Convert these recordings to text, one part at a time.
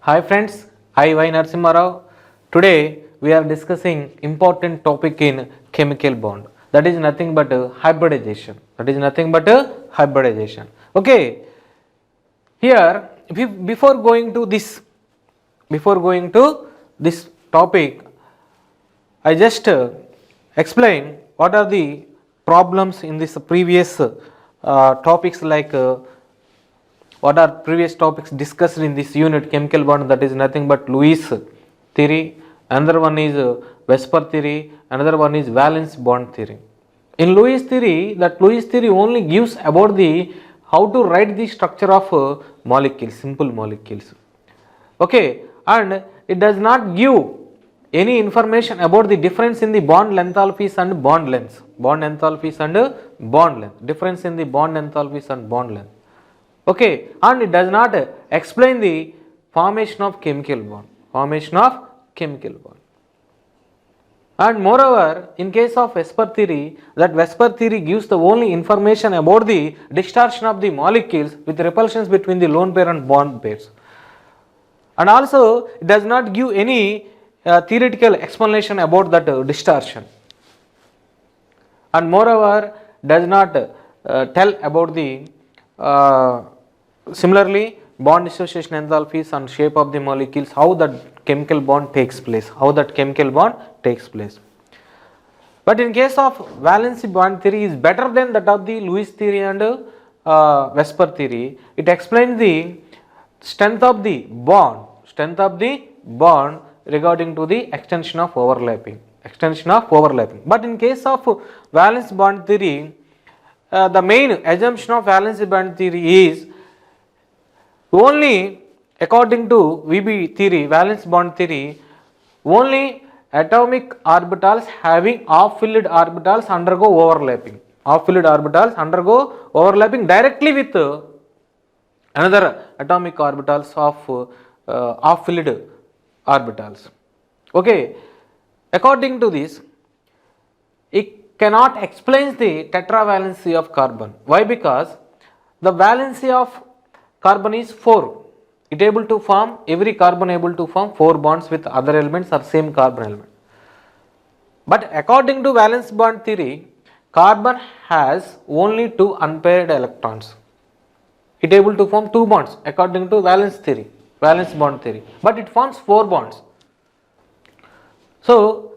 Hi friends, I Y Narasimha Rao. Today we are discussing important topic in chemical bond. That is nothing but hybridization. That is nothing but hybridization. Okay. Here, before going to this topic, I just explain what are the problems in this previous topics like. What are previous topics discussed in this unit chemical bond, that is nothing but Lewis theory, another one is Vesper theory, another one is valence bond theory. In Lewis theory, Lewis theory only gives about the how to write the structure of molecules, simple molecules. Okay, and it does not give any information about the difference in the bond enthalpies and bond lengths, difference in the bond enthalpies and bond length. Okay, and it does not explain the formation of chemical bond, And moreover, in case of Vesper theory, that Vesper theory gives the only information about the distortion of the molecules with repulsions between the lone pair and bond pairs. And also, it does not give any theoretical explanation about that distortion. And moreover, does not tell about the similarly, bond dissociation enthalpies and shape of the molecules, how that chemical bond takes place, But in case of valency bond theory is better than that of the Lewis theory and Vesper theory. It explains the strength of the bond regarding to the extension of overlapping. But in case of valence bond theory, the main assumption of valence bond theory is only according to VB theory, valence bond theory, only atomic orbitals having off-filled orbitals undergo overlapping directly with another atomic orbitals of off-filled orbitals. Okay, according to this, it cannot explain the tetravalency of carbon. Why? Because the valency of carbon is 4. Every carbon able to form 4 bonds with other elements or same carbon element. But according to valence bond theory, carbon has only 2 unpaired electrons. It able to form 2 bonds according to valence bond theory, but it forms 4 bonds. So,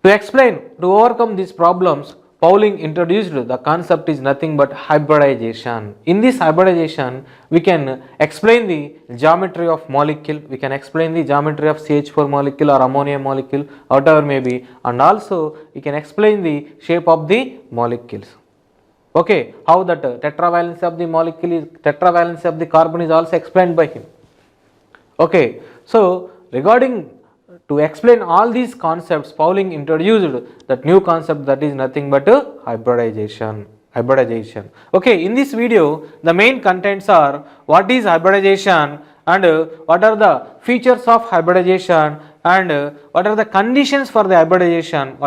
to overcome these problems, Pauling introduced the concept is nothing but hybridization. In this hybridization, we can explain the geometry of molecule, we can explain the geometry of CH4 molecule or ammonia molecule, whatever may be, and also we can explain the shape of the molecules. Okay, how that tetravalence of the molecule is, tetravalence of the carbon is also explained by him. Okay, so regarding to explain all these concepts, Pauling introduced that new concept, that is nothing but hybridization. Okay, in this video, the main contents are what is hybridization and what are the features of hybridization and what are the conditions for the hybridization,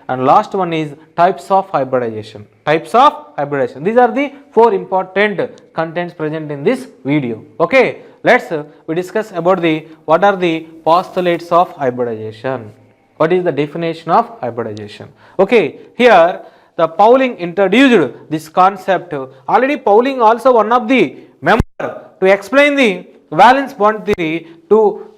and last one is types of hybridization. These are the 4 important contents present in this video. Okay, we discuss about what are the postulates of hybridization. What is the definition of hybridization? Okay, here the Pauling introduced this concept. Already Pauling also one of the member to explain the valence bond theory.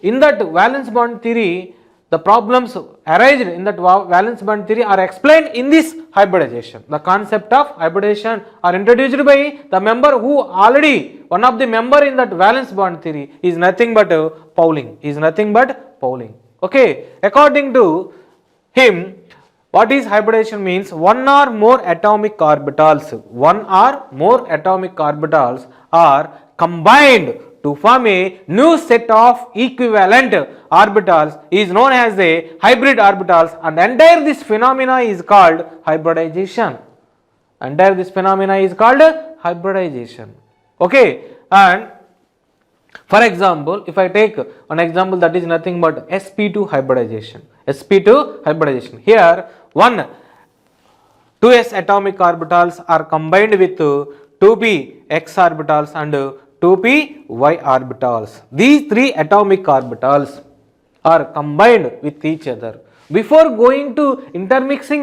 In that valence bond theory, the problems arised in that valence bond theory are explained in this hybridization. The concept of hybridization are introduced by the member who already one of the member in that valence bond theory is nothing but Pauling. Okay, according to him, what is hybridization means? One or more atomic orbitals are combined to form a new set of equivalent orbitals is known as the hybrid orbitals, and entire this phenomena is called hybridization. Okay, and for example, if I take an example, that is nothing but sp2 hybridization. Here 2s atomic orbitals are combined with 2p x orbitals and 2p y orbitals. These three atomic orbitals are combined with each other. Before going to intermixing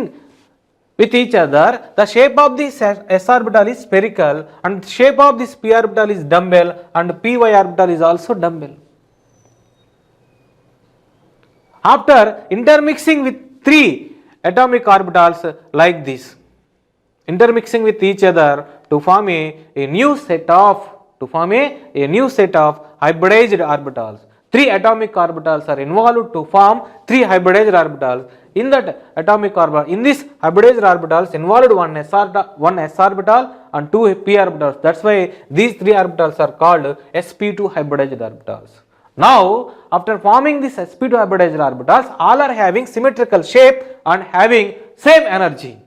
with each other, the shape of this s orbital is spherical and the shape of this p orbital is dumbbell and py orbital is also dumbbell. After intermixing with three atomic orbitals like this, intermixing with each other to form a new set of hybridized orbitals. Three atomic orbitals are involved to form three hybridized orbitals. In that atomic orbital, in this hybridized orbitals involved one s orbital and two p orbitals. That's why these three orbitals are called sp2 hybridized orbitals. Now, after forming this sp2 hybridized orbitals, all are having symmetrical shape and having same energy.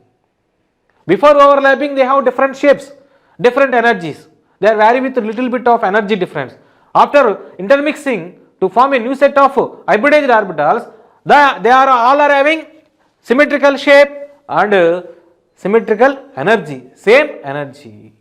Before overlapping, they have different shapes, different energies. They vary with a little bit of energy difference. After intermixing to form a new set of hybridized orbitals, they are all are having symmetrical shape and symmetrical energy, same energy.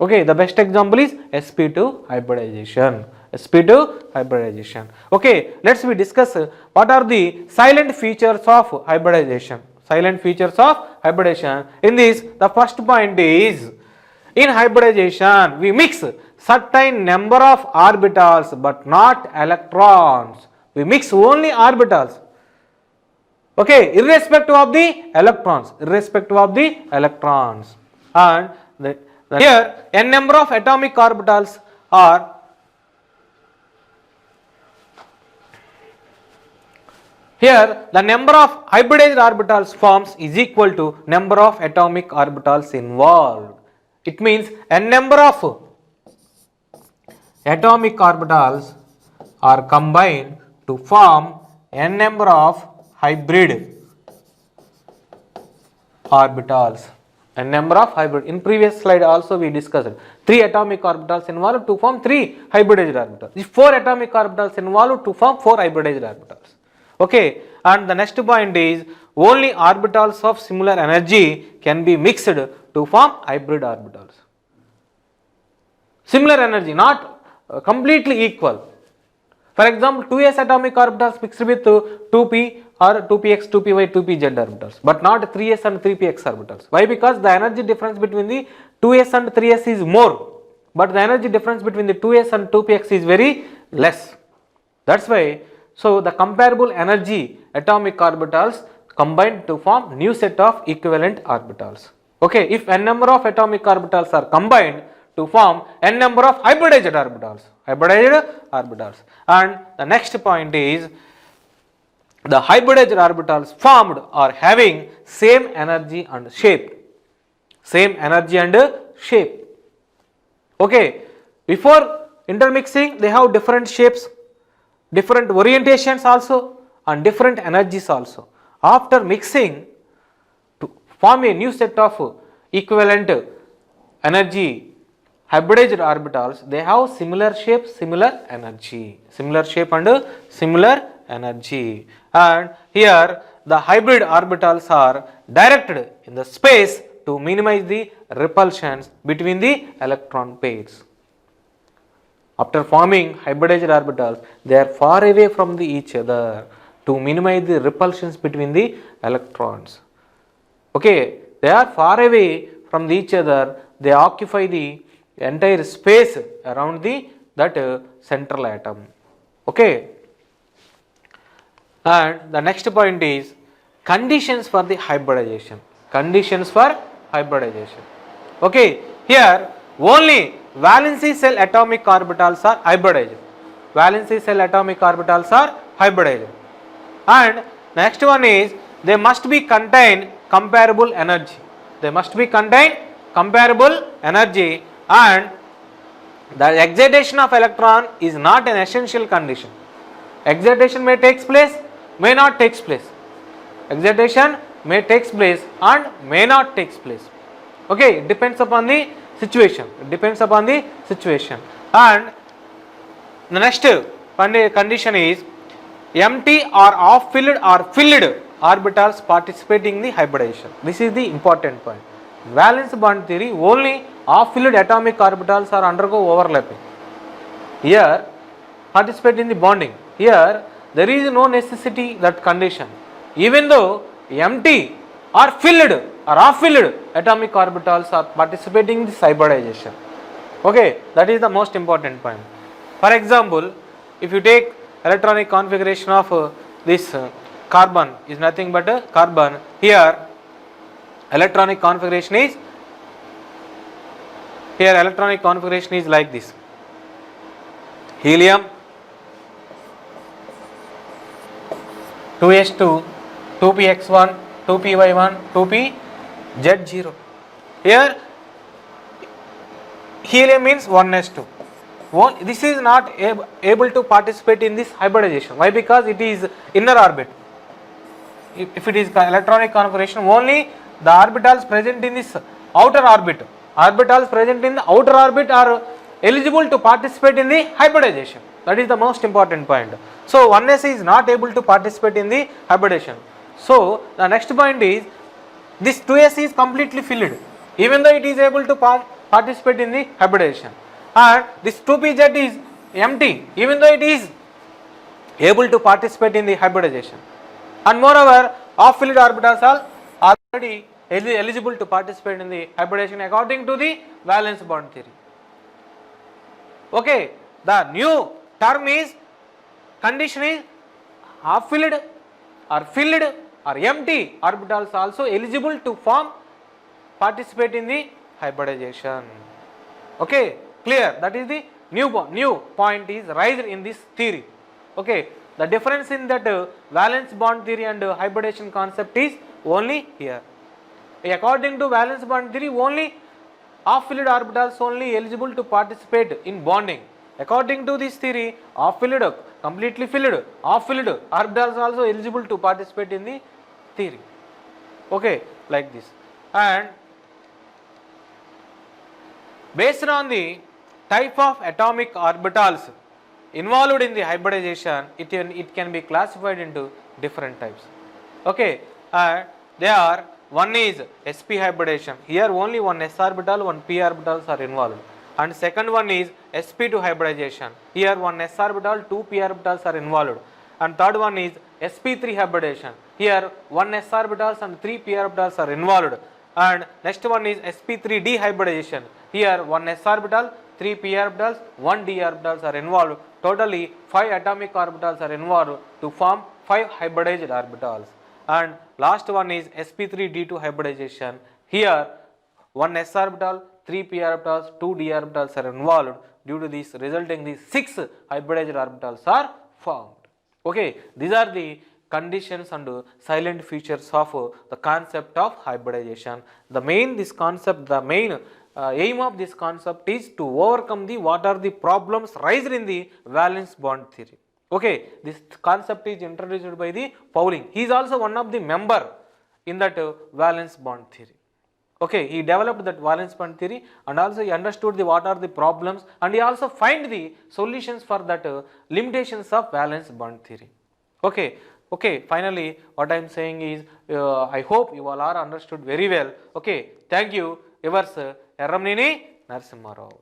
Okay, the best example is sp2 hybridization. sp2 hybridization. Okay, let's we discuss what are the silent features of hybridization. Silent features of hybridization. In this, the first point is, in hybridization we mix certain number of orbitals but not electrons. We mix only orbitals. Okay, irrespective of the electrons, and here n number of atomic orbitals are here. The number of hybridized orbitals forms is equal to number of atomic orbitals involved. It means n number of atomic orbitals are combined to form n number of hybrid orbitals. N number of hybrid. In previous slide also we discussed 3 atomic orbitals involved to form 3 hybridized orbitals. These 4 atomic orbitals involved to form 4 hybridized orbitals. Okay, and the next point is, only orbitals of similar energy can be mixed to form hybrid orbitals. Similar energy, not completely equal. For example, 2s atomic orbitals mixed with 2p or 2px, 2py, 2pz orbitals, but not 3s and 3px orbitals. Why? Because the energy difference between the 2s and 3s is more, but the energy difference between the 2s and 2px is very less. That's why, so the comparable energy atomic orbitals combined to form new set of equivalent orbitals. Okay, if n number of atomic orbitals are combined to form n number of hybridized orbitals, and the next point is, the hybridized orbitals formed are having same energy and shape. Okay, before intermixing they have different shapes, different orientations also, and different energies also. After mixing to form a new set of equivalent energy hybridized orbitals, they have similar shape, similar energy, and here the hybrid orbitals are directed in the space to minimize the repulsions between the electron pairs. After forming hybridized orbitals, they are far away from each other to minimize the repulsions between the electrons. Okay, they are far away from each other, they occupy the entire space around that central atom. Okay, and the next point is conditions for the hybridization. Okay, here only valency shell atomic orbitals are hybridized. And next one is, they must be contain comparable energy. And the excitation of electron is not an essential condition. Excitation may take place, may not take place. Excitation may take place and may not take place. Okay, it depends upon the situation. And the next condition is, empty or half filled or filled orbitals participating in the hybridization. This is the important point. Valence bond theory only Half-filled atomic orbitals are undergo overlapping. Here, participate in the bonding. Here, there is no necessity that condition. Even though empty or filled or half-filled atomic orbitals are participating in this hybridization. Okay, that is the most important point. For example, if you take electronic configuration of this carbon is nothing but a carbon. Here, electronic configuration is like this: helium 2s2, 2px1, 2py1, 2pz0. Here helium means 1s2. This is not able to participate in this hybridization. Why? Because it is inner orbit. If it is electronic configuration, only the orbitals present in this outer orbit. Orbitals present in the outer orbit are eligible to participate in the hybridization. That is the most important point. So 1s is not able to participate in the hybridization. So the next point is this 2s is completely filled, even though it is able to participate in the hybridization. And this 2pz is empty, even though it is able to participate in the hybridization. And moreover, half-filled orbitals are already eligible to participate in the hybridization according to the valence bond theory. Okay, the new term is condition is half-filled or filled or empty orbitals also eligible to participate in the hybridization. Okay, clear? That is the new point is raised in this theory. Okay, the difference in that valence bond theory and hybridization concept is only here. According to valence bond theory, only half-filled orbitals only eligible to participate in bonding. According to this theory, half-filled, completely filled, half-filled orbitals also eligible to participate in the theory. Okay, like this. And based on the type of atomic orbitals involved in the hybridization, it can be classified into different types. Okay, they are, one is sp hybridization. Here only one s orbital, one p orbitals are involved. And second one is sp2 hybridization. Here one s orbital, two p orbitals are involved. And third one is sp3 hybridization. Here one s orbitals and three p orbitals are involved. And next one is sp3d hybridization. Here one s orbital, three p orbitals, one d orbitals are involved. Totally 5 atomic orbitals are involved to form 5 hybridized orbitals. And last one is sp3d2 hybridization. Here one s orbital, 3 p orbitals, 2 d orbitals are involved. Due to this, resulting these 6 hybridized orbitals are formed. Okay, these are the conditions and silent features of the concept of hybridization. The main aim of this concept is to overcome what are the problems raised in the valence bond theory. Okay, this concept is introduced by the Pauling. He is also one of the member in that valence bond theory. Okay, he developed that valence bond theory, and also he understood what are the problems, and he also find the solutions for that limitations of valence bond theory. Okay, finally what I am saying is, I hope you all are understood very well. Okay, thank you. Yours Erramneni Narasimharao.